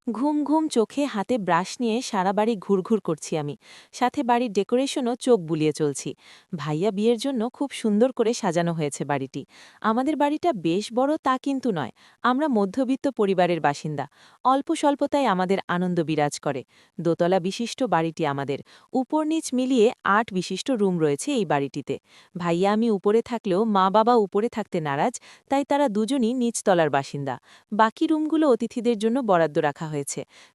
ঘুম ঘুম চোখে হাতে ব্রাশ নিয়ে সারা বাড়ি ঘুরঘুর করছি আমি। সাথে বাড়ির ডেকোরেশনও চোখ বুলিয়ে চলছি। ভাইয়া বিয়ের জন্য খুব সুন্দর করে সাজানো হয়েছে বাড়িটি। আমাদের বাড়িটা বেশ বড় তা কিন্তু নয়। আমরা মধ্যবিত্ত পরিবারের বাসিন্দা। অল্প স্বল্পতায় আমাদের আনন্দ বিরাজ করে। দোতলা বিশিষ্ট বাড়িটি আমাদের। উপর নিচ মিলিয়ে ৮ বিশিষ্ট রুম রয়েছে এই বাড়িটিতে। ভাইয়া আমি উপরে থাকলেও মা বাবা উপরে থাকতে নারাজ, তাই তারা দুজনই নিচতলার বাসিন্দা। বাকি রুমগুলো অতিথিদের জন্য বরাদ্দ রাখা হয়েছে।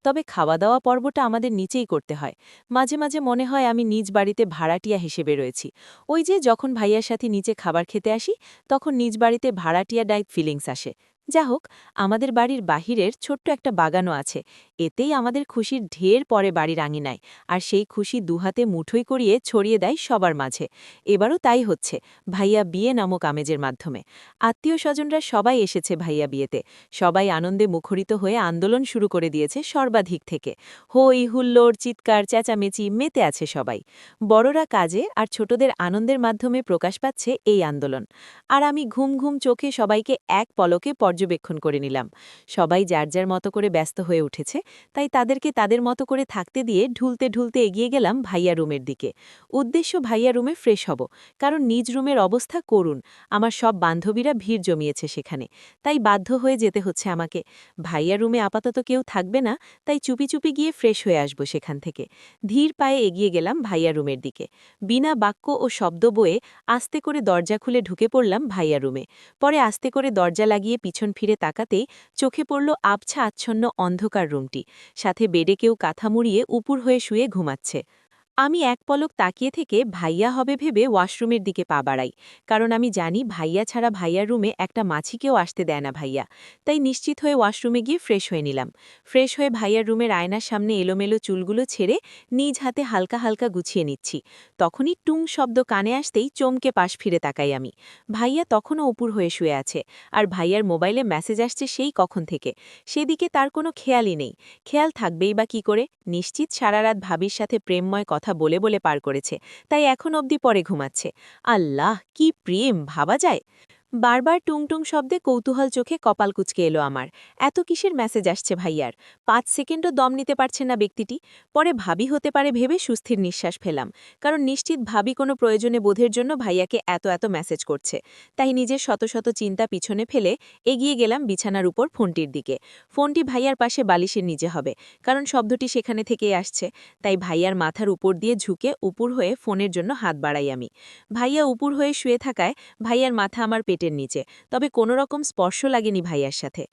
তবে খাওয়া দাওয়া পর্বটা আমাদের নিচেই করতে হয়। মাঝে মাঝে মনে হয় আমি নিজ বাড়িতে ভাড়াটিয়া হিসেবে রয়েছি। ওই যে যখন ভাইয়ার সাথে নিচে খাবার খেতে আসি, তখন নিজ বাড়িতে ভাড়াটিয়া টাইপ ফিলিংস আসে। যা হোক, আমাদের বাড়ির বাহিরের ছোট্ট একটা বাগানও আছে। এতেই আমাদের খুশির ঢের পরে বাড়ির আঙিনায়। আর সেই খুশি দুহাতে মুঠোই করিয়ে ছড়িয়ে দেয় সবার মাঝে। এবারও তাই হচ্ছে, ভাইয়া বিয়ে নামক আমেজের মাধ্যমে। আত্মীয় স্বজনরা সবাই এসেছে ভাইয়া বিয়েতে। সবাই আনন্দে মুখরিত হয়ে আন্দোলন শুরু করে দিয়েছে সর্বাধিক থেকে। হই হুল্লোড়, চিৎকার, চেঁচামেচি মেতে আছে সবাই। বড়রা কাজে আর ছোটদের আনন্দের মাধ্যমে প্রকাশ পাচ্ছে এই আন্দোলন। আর আমি ঘুম ঘুম চোখে সবাইকে এক পলকে পর্যবেক্ষণ করে নিলাম। সবাই যার যার মতো করে ব্যস্ত হয়ে উঠেছে, তাই তাদেরকে তাদের মতো করে থাকতে দিয়ে ঢুলতে ঢুলতে এগিয়ে গেলাম ভাইয়া রুমের দিকে। উদ্দেশ্য ভাইয়া রুমে ফ্রেশ হব, কারণ নিজ রুমের অবস্থা করুণ। আমার সব বান্ধবীরা ভিড় জমিয়েছে সেখানে, তাই বাধ্য হয়ে যেতে হচ্ছে আমাকে। ভাইয়া রুমে আপাতত কেউ থাকবে না, তাই চুপি চুপি গিয়ে ফ্রেশ হয়ে আসব সেখান থেকে। ধীর পায়ে এগিয়ে গেলাম ভাইয়া রুমের দিকে। বিনা বাক্য ও শব্দ বয়ে আস্তে করে দরজা খুলে ঢুকে পড়লাম ভাইয়া রুমে। পরে আস্তে করে দরজা লাগিয়ে পিছন ফিরে তাকাতেই চোখে পড়ল আবছা আচ্ছন্ন অন্ধকার রুমটি। সাথে বেডে কেউ কাঁথা মুড়িয়ে উপুর হয়ে শুয়ে ঘুমাচ্ছে। আমি এক পলক তাকিয়ে থেকে ভাইয়া হবে ভেবে ওয়াশরুমের দিকে পা বাড়াই, কারণ আমি জানি ভাইয়া ছাড়া ভাইয়ার রুমে একটা মাছিকেও আসতে দেয় না ভাইয়া। তাই নিশ্চিত হয়ে ওয়াশরুমে গিয়ে ফ্রেশ হয়ে নিলাম। ফ্রেশ হয়ে ভাইয়ার রুমের আয়নার সামনে এলোমেলো চুলগুলো ছেড়ে নিজ হাতে হালকা হালকা গুছিয়ে নিচ্ছি। তখনই টুং শব্দ কানে আসতেই চমকে পাশ ফিরে তাকাই আমি। ভাইয়া তখনও উপুর হয়ে শুয়ে আছে, আর ভাইয়ার মোবাইলে মেসেজ আসছে সেই কখন থেকে। সেদিকে তার কোনো খেয়ালই নেই। খেয়াল থাকবেই বা কি করে? নিশ্চিত সারা রাত ভাবির সাথে প্রেমময় কথা বলে বলে পার করেছে, তাই এখন অবধি পরে ঘুমাচ্ছে। আল্লাহ, কি প্রেম ভাবা যায়! বারবার টুংটুং শব্দে কৌতূহল চোখে কপাল কুঁচকে এলো আমার। এত কিসের মেসেজ আসছে ভাইয়ার? ৫ সেকেন্ডও দম নিতে পারছে না ব্যক্তিটি। পরে ভাবি হতে পারে ভেবে সুস্থির নিঃশ্বাস ফেলাম, কারণ নিশ্চিত ভাবি কোনো প্রয়োজনে বোধের জন্য ভাইয়াকে এত এত মেসেজ করছে। তাই নিজের শত শত চিন্তা পিছনে ফেলে এগিয়ে গেলাম বিছানার উপর ফোনটির দিকে। ফোনটি ভাইয়ার পাশে বালিশের নিচে হবে, কারণ শব্দটি সেখানে থেকেই আসছে। তাই ভাইয়ার মাথার উপর দিয়ে ঝুঁকে উপুর হয়ে ফোনের জন্য হাত বাড়াই আমি। ভাইয়া উপুর হয়ে শুয়ে থাকায় ভাইয়ার মাথা আমার পেটের নিচে, তবে কোনো রকম স্পর্শ লাগেনি ভাইয়ার সাথে।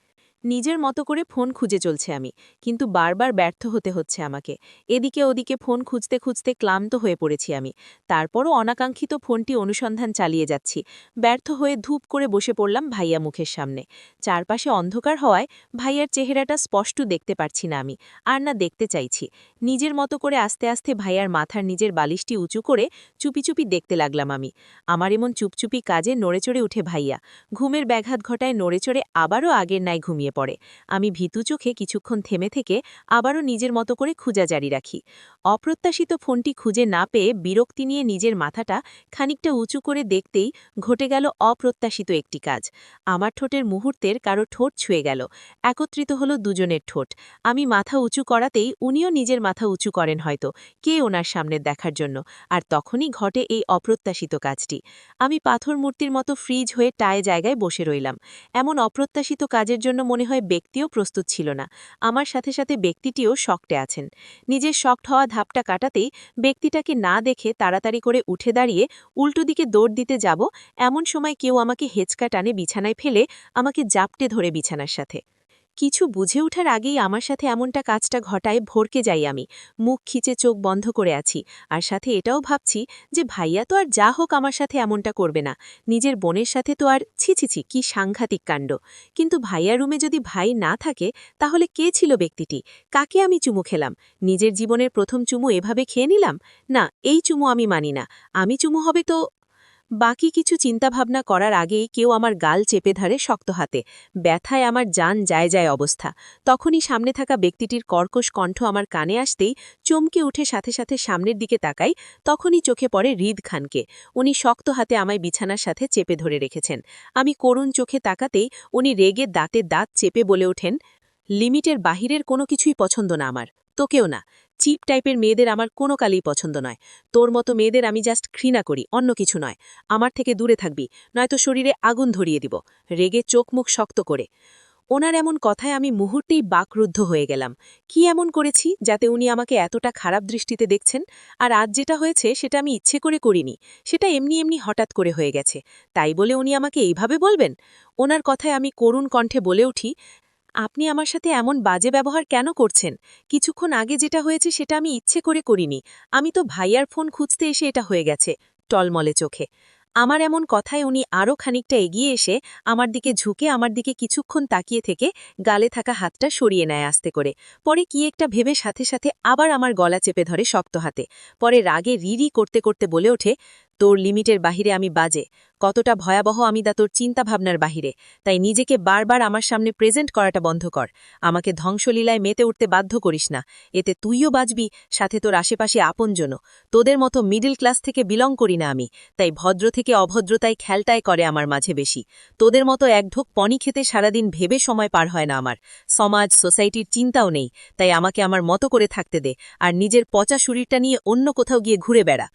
নিজের মতো করে ফোন খুঁজে চলছে আমি, কিন্তু বারবার ব্যর্থ হতে হচ্ছে আমাকে। এদিকে ওদিকে ফোন খুঁজতে খুঁজতে ক্লান্ত হয়ে পড়েছি আমি। তারপরও অনাকাঙ্ক্ষিত ফোনটি অনুসন্ধান চালিয়ে যাচ্ছি। ব্যর্থ হয়ে ধূপ করে বসে পড়লাম ভাইয়া মুখের সামনে। চারপাশে অন্ধকার হওয়ায় ভাইয়ার চেহারাটা স্পষ্ট দেখতে পারছি না আমি, আর না দেখতে চাইছি। নিজের মতো করে আস্তে আস্তে ভাইয়ার মাথার নিজের বালিশটি উঁচু করে চুপি চুপি দেখতে লাগলাম আমি। আমার এমন চুপচুপি কাজে নড়েচড়ে উঠে ভাইয়া। ঘুমের ব্যাঘাত ঘটায় নড়েচড়ে আবারও আগের ন্যায় ঘুমিয়ে পড়ে। আমি ভীতু চোখে কিছুক্ষণ থেমে থেকে আবারও নিজের মতো করে খুঁজা জারি রাখি। অপ্রত্যাশিত ফোনটি খুঁজে না পেয়ে বিরক্তি নিয়ে নিজের মাথাটা খানিকটা উঁচু করে দেখতেই ঘটে গেল অপ্রত্যাশিত একটি কাজ। আমার ঠোঁটের মুহূর্তের কারো ঠোঁট ছুঁয়ে গেল। একত্রিত হলো দুজনের ঠোঁট। আমি মাথা উঁচু করাতেই উনিও নিজের মাথা উঁচু করেন হয়তো, কে ওনার সামনে দেখার জন্য। আর তখনই ঘটে এই অপ্রত্যাশিত কাজটি। আমি পাথর মূর্তির মতো ফ্রিজ হয়ে টায় জায়গায় বসে রইলাম। এমন অপ্রত্যাশিত কাজের জন্য মনে হয় ব্যক্তিও প্রস্তুত ছিল না। আমার সাথে সাথে ব্যক্তিটিও শকটে আছেন। নিজের শকট হওয়া ধাপটা কাটাতেই ব্যক্তিটাকে না দেখে তাড়াতাড়ি করে উঠে দাঁড়িয়ে উল্টো দিকে দৌড় দিতে যাব, এমন সময় কেউ আমাকে হেঁচকা টানে বিছানায় ফেলে আমাকে জাপটে ধরে বিছানার সাথে। কিছু বুঝে ওঠার আগেই আমার সাথে এমনটা কাজটা ঘটায় ভরকে যাই আমি। মুখ খিচে চোখ বন্ধ করে আছি, আর সাথে এটাও ভাবছি যে ভাইয়া তো আর যা হোক আমার সাথে এমনটা করবে না। নিজের বোনের সাথে তো আর ছি ছি ছি, কি সাংঘাতিক কাণ্ড! কিন্তু ভাইয়ার রুমে যদি ভাই না থাকে, তাহলে কে ছিল ব্যক্তিটি? কাকে আমি চুমু খেলাম? নিজের জীবনের প্রথম চুমু এভাবে খেয়ে নিলাম? না, এই চুমু আমি মানি না। আমি চুমু হবে তো। বাকি কিছু চিন্তাভাবনা করার আগেই কেউ আমার গাল চেপে ধরে শক্ত হাতে। ব্যথায় আমার জান যায় যায় অবস্থা। তখনই সামনে থাকা ব্যক্তিটির কর্কশ কণ্ঠ আমার কানে আসতেই চমকে উঠে সাথে সাথে সামনের দিকে তাকাই। তখনই চোখে পড়ে হৃদ খানকে। উনি শক্ত হাতে আমায় বিছানার সাথে চেপে ধরে রেখেছেন। আমি করুণ চোখে তাকাতেই উনি রেগে দাঁতে দাঁত চেপে বলে ওঠেন, লিমিটের বাহিরের কোনো কিছুই পছন্দ না আমার, তোকেও না। চিপ টাইপের মেয়েদের আমার কোনো কালেই পছন্দ নয়। তোর মতো মেয়েদের আমি জাস্ট ঘৃণা করি, অন্য কিছু নয়। আমার থেকে দূরে থাকবি, নয়তো শরীরে আগুন ধরিয়ে দিব, রেগে চোখ মুখ শক্ত করে। ওনার এমন কথায় আমি মুহূর্তেই বাকরুদ্ধ হয়ে গেলাম। কি এমন করেছি যাতে উনি আমাকে এতটা খারাপ দৃষ্টিতে দেখছেন? আর আজ যেটা হয়েছে সেটা আমি ইচ্ছে করে করিনি, সেটা এমনি এমনি হঠাৎ করে হয়ে গেছে। তাই বলে উনি আমাকে এইভাবে বলবেন? ওনার কথায় আমি করুণ কণ্ঠে বলে উঠি, আপনি আমার সাথে এমন বাজে ব্যবহার কেন করছেন? কিছুক্ষণ আগে যেটা হয়েছে সেটা আমি ইচ্ছে করে করিনি। আমি তো ভাইয়ার ফোন খুঁজতে এসে এটা হয়ে গেছে। টলমলে চোখে আমার এমন কথায় উনি আরও খানিকটা এগিয়ে এসে আমার দিকে ঝুঁকে আমার দিকে কিছুক্ষণ তাকিয়ে থেকে গালে থাকা হাতটা সরিয়ে নেয় আস্তে করে। পরে কি একটা ভেবে সাথে সাথে আবার আমার গলা চেপে ধরে শক্ত হাতে। পরে রাগে রিরি করতে করতে বলে ওঠে, তোর লিমিটের বাহিরে আমি বাজে। কতটা ভয়াবহ আমি তা তোর চিন্তাভাবনার বাহিরে। তাই নিজেকে বারবার আমার সামনে প্রেজেন্ট করাটা বন্ধ কর। আমাকে ধ্বংসলীলায় মেতে উঠতে বাধ্য করিস না। এতে তুইও বাঁচবি, সাথে তোর আশেপাশে আপনজনও। তোদের মতো মিডল ক্লাস থেকে বিলং করি না আমি, তাই ভদ্র থেকে অভদ্রতায় খেলটায় করে আমার মাঝে বেশি। তোদের মতো এক ঢোক পনি খেতে সারাদিন ভেবে সময় পার হয় না আমার। সমাজ সোসাইটির চিন্তাও নেই, তাই আমাকে আমার মতো করে থাকতে দে, আর নিজের পচা শরীরটা নিয়ে অন্য কোথাও গিয়ে ঘুরে বেড়া।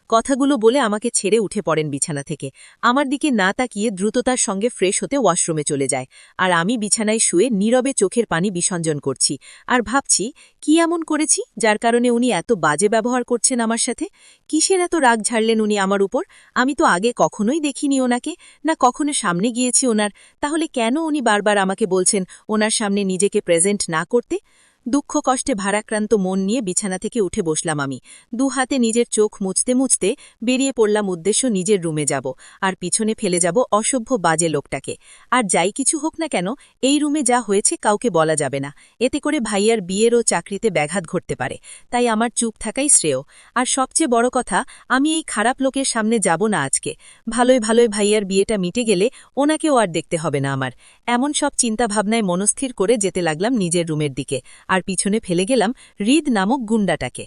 কথাগুলো বলে আমাকে ছেড়ে উঠে পড়েন বিছানা থেকে। আমার দিকে না তাকিয়ে দ্রুততার সঙ্গে ফ্রেশ হতে ওয়াশরুমে চলে যায়। আর আমি বিছানায় শুয়ে নীরবে চোখের পানি বিসর্জন করছি। আর ভাবছি, কি এমন করেছি যার কারণে উনি এত বাজে ব্যবহার করছেন আমার সাথে? কিসের এত রাগ ঝাড়লেন উনি আমার উপর? আমি তো আগে কখনোই দেখিনি ওনাকে, না কখনো সামনে গিয়েছি ওনার। তাহলে কেন উনি বারবার আমাকে বলছেন ওনার সামনে নিজেকে প্রেজেন্ট না করতে? দুঃখ কষ্টে ভারাক্রান্ত মন নিয়ে বিছানা থেকে উঠে বসলাম আমি। দু হাতে নিজের চোখ মুছতে মুছতে বেরিয়ে পড়লাম উদ্দেশ্য নিজের রুমে যাব, আর পিছনে ফেলে যাব অসভ্য বাজে লোকটাকে। আর যাই কিছু হোক না কেন, এই রুমে যা হয়েছে কাউকে বলা যাবে না, এতে করে ভাইয়ার বিয়ের ও চাকরিতে ব্যাঘাত ঘটতে পারে। তাই আমার চুপ থাকাই শ্রেয়। আর সবচেয়ে বড় কথা, আমি এই খারাপ লোকের সামনে যাব না আজকে। ভালোই ভালোই ভাইয়ার বিয়েটা মিটে গেলে ওনাকেও আর দেখতে হবে না আমার। এমন সব চিন্তাভাবনায় মনস্থির করে যেতে লাগলাম নিজের রুমের দিকে, আর পিছনে ফেলে গেলাম হৃদ নামক গুন্ডাটাকে।